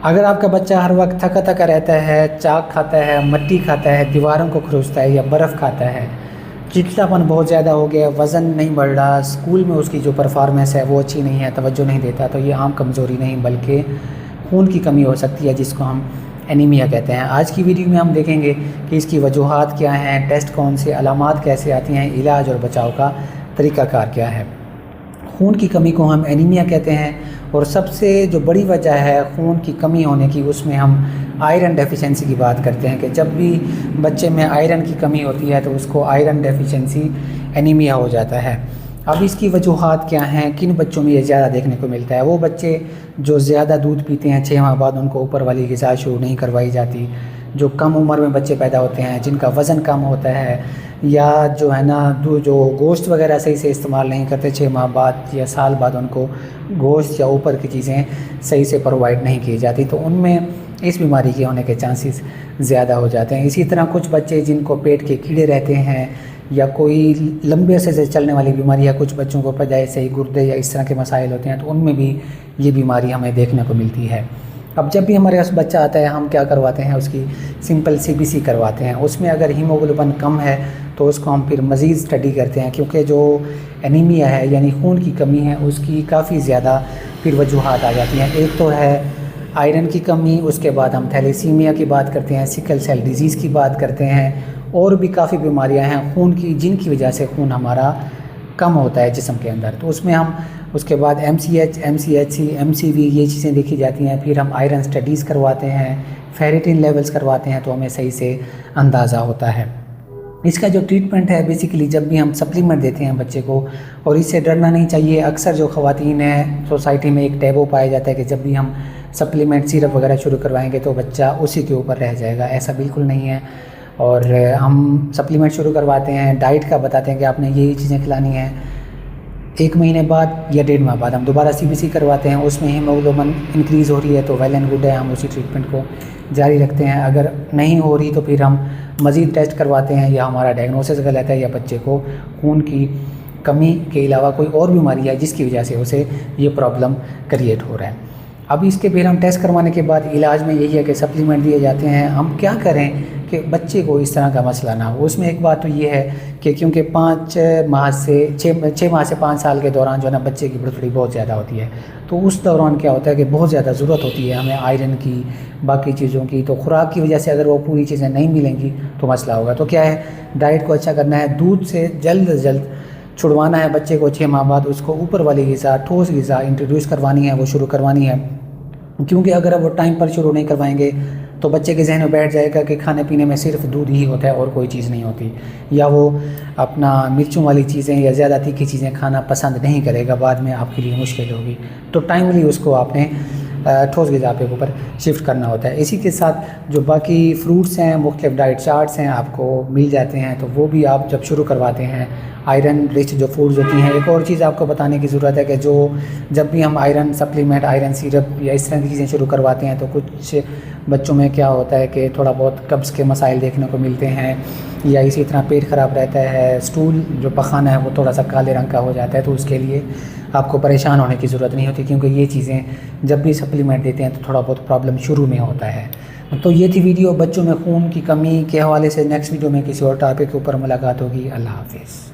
اگر آپ کا بچہ ہر وقت تھکا تھکا رہتا ہے، چاک کھاتا ہے، مٹی کھاتا ہے، دیواروں کو کھروچتا ہے یا برف کھاتا ہے، چڑچڑاپن بہت زیادہ ہو گیا، وزن نہیں بڑھ رہا، اسکول میں اس کی جو پرفارمنس ہے وہ اچھی نہیں ہے، توجہ نہیں دیتا، تو یہ عام کمزوری نہیں بلکہ خون کی کمی ہو سکتی ہے، جس کو ہم اینیمیا کہتے ہیں۔ آج کی ویڈیو میں ہم دیکھیں گے کہ اس کی وجوہات کیا ہیں، ٹیسٹ کون سے، علامات کیسے آتی ہیں، علاج اور بچاؤ کا طریقہ کار کیا ہے۔ خون کی کمی کو ہم اینیمیا کہتے ہیں، اور سب سے جو بڑی وجہ ہے خون کی کمی ہونے کی، اس میں ہم آئرن ڈیفیشنسی کی بات کرتے ہیں کہ جب بھی بچے میں آئرن کی کمی ہوتی ہے تو اس کو آئرن ڈیفیشنسی اینیمیا ہو جاتا ہے۔ اب اس کی وجوہات کیا ہیں، کن بچوں میں یہ زیادہ دیکھنے کو ملتا ہے؟ وہ بچے جو زیادہ دودھ پیتے ہیں، 6 ماہ بعد ان کو اوپر والی غذا شروع نہیں کروائی جاتی، جو کم عمر میں بچے پیدا ہوتے ہیں، جن کا وزن کم ہوتا ہے، یا جو ہے نا جو گوشت وغیرہ صحیح سے استعمال نہیں کرتے، 6 ماہ بعد یا سال بعد ان کو گوشت یا اوپر کی چیزیں صحیح سے پرووائڈ نہیں کی جاتی، تو ان میں اس بیماری کے ہونے کے چانسز زیادہ ہو جاتے ہیں۔ اسی طرح کچھ بچے جن کو پیٹ کے کیڑے رہتے ہیں یا کوئی لمبے عرصے سے چلنے والی بیماری ہے، کچھ بچوں کو پیدائش سے ہی گردے یا اس طرح کے مسائل ہوتے ہیں، تو ان میں بھی یہ بیماری ہمیں دیکھنے کو ملتی ہے۔ اب جب بھی ہمارے پاس بچہ آتا ہے، ہم کیا کرواتے ہیں؟ اس کی سمپل CBC کرواتے ہیں۔ اس میں اگر ہیموگلوبن کم ہے تو اس کو ہم پھر مزید اسٹڈی کرتے ہیں، کیونکہ جو اینیمیا ہے یعنی خون کی کمی ہے، اس کی کافی زیادہ پھر وجوہات آ جاتی ہیں۔ ایک تو ہے آئرن کی کمی، اس کے بعد ہم تھیلیسیمیا کی بات کرتے ہیں، سکل سیل ڈیزیز کی بات کرتے ہیں، اور بھی کافی بیماریاں ہیں خون کی جن کی وجہ سے خون ہمارا کم ہوتا ہے جسم کے اندر، تو اس میں ہم اس کے بعد MCH، MCHC، MCV یہ چیزیں دیکھی جاتی ہیں۔ پھر ہم آئرن سٹڈیز کرواتے ہیں، فیریٹین لیولز کرواتے ہیں، تو ہمیں صحیح سے اندازہ ہوتا ہے۔ اس کا جو ٹریٹمنٹ ہے بیسیکلی جب بھی ہم سپلیمنٹ دیتے ہیں بچے کو، اور اس سے ڈرنا نہیں چاہیے۔ اکثر جو خواتین ہیں سوسائٹی میں ایک ٹیبو پایا جاتا ہے کہ جب بھی ہم سپلیمنٹ سیرپ وغیرہ شروع کروائیں گے تو بچہ اسی کے اوپر رہ جائے گا، ایسا بالکل نہیں ہے۔ اور ہم سپلیمنٹ شروع کرواتے ہیں، ڈائٹ کا بتاتے ہیں کہ آپ نے یہی چیزیں کھلانی ہیں۔ 1 مہینے بعد یا 1.5 ماہ بعد ہم دوبارہ CBC کرواتے ہیں، اس میں ہیموگلوبن انکریز ہو رہی ہے تو ویل اینڈ گڈ ہے، ہم اسی ٹریٹمنٹ کو جاری رکھتے ہیں۔ اگر نہیں ہو رہی تو پھر ہم مزید ٹیسٹ کرواتے ہیں، یا ہمارا ڈائگنوسس غلط ہے، یا بچے کو خون کی کمی کے علاوہ کوئی اور بیماری ہے جس کی وجہ سے اسے یہ پرابلم کریٹ ہو رہا ہے۔ اب اس کے پھر ہم ٹیسٹ کروانے کے بعد علاج میں یہی ہے کہ سپلیمنٹ دیے جاتے ہیں۔ ہم کیا کریں کہ بچے کو اس طرح کا مسئلہ نہ ہو؟ اس میں ایک بات تو یہ ہے کہ کیونکہ 6 ماہ سے 5 سال کے دوران جو ہے نا بچے کی برتھ ریٹ بہت زیادہ ہوتی ہے، تو اس دوران کیا ہوتا ہے کہ بہت زیادہ ضرورت ہوتی ہے ہمیں آئرن کی، باقی چیزوں کی، تو خوراک کی وجہ سے اگر وہ پوری چیزیں نہیں ملیں گی تو مسئلہ ہوگا۔ تو کیا ہے، ڈائٹ کو اچھا کرنا ہے، دودھ سے جلد از جلد چھڑوانا ہے بچے کو، 6 ماہ بعد اس کو اوپر والی غذا، ٹھوس غذا انٹروڈیوس کروانی ہے، وہ شروع کروانی ہے، کیونکہ اگر وہ ٹائم پر شروع نہیں کروائیں گے تو بچے کے ذہن میں بیٹھ جائے گا کہ کھانے پینے میں صرف دودھ ہی ہوتا ہے اور کوئی چیز نہیں ہوتی، یا وہ اپنا مرچوں والی چیزیں یا زیادہ تیکھی چیزیں کھانا پسند نہیں کرے گا، بعد میں آپ کے لیے مشکل ہوگی۔ تو ٹائملی اس کو آپ نے ٹھوس غذا پہ اوپر شفٹ کرنا ہوتا ہے۔ اسی کے ساتھ جو باقی فروٹس ہیں، مختلف ڈائٹ چارٹس ہیں آپ کو مل جاتے ہیں، تو وہ بھی آپ جب شروع کرواتے ہیں، آئرن رچ جو فوڈز ہوتی ہیں۔ ایک اور چیز آپ کو بتانے کی ضرورت ہے کہ جب بھی ہم آئرن سپلیمنٹ، آئرن سیرپ یا اس طرح کی چیزیں شروع کرواتے ہیں تو کچھ بچوں میں کیا ہوتا ہے کہ تھوڑا بہت قبض کے مسائل دیکھنے کو ملتے ہیں، یا اسی طرح پیٹ خراب رہتا ہے، اسٹول جو پخانہ ہے وہ تھوڑا سا کالے رنگ کا ہو جاتا ہے، تو اس کے لیے آپ کو پریشان ہونے کی ضرورت نہیں ہوتی، کیونکہ یہ چیزیں جب بھی سپلیمنٹ دیتے ہیں تو تھوڑا بہت پرابلم شروع میں ہوتا ہے۔ تو یہ تھی ویڈیو بچوں میں خون کی کمی کے حوالے سے۔ نیکسٹ ویڈیو میں کسی اور ٹاپک کے اوپر ملاقات ہوگی۔ اللہ حافظ۔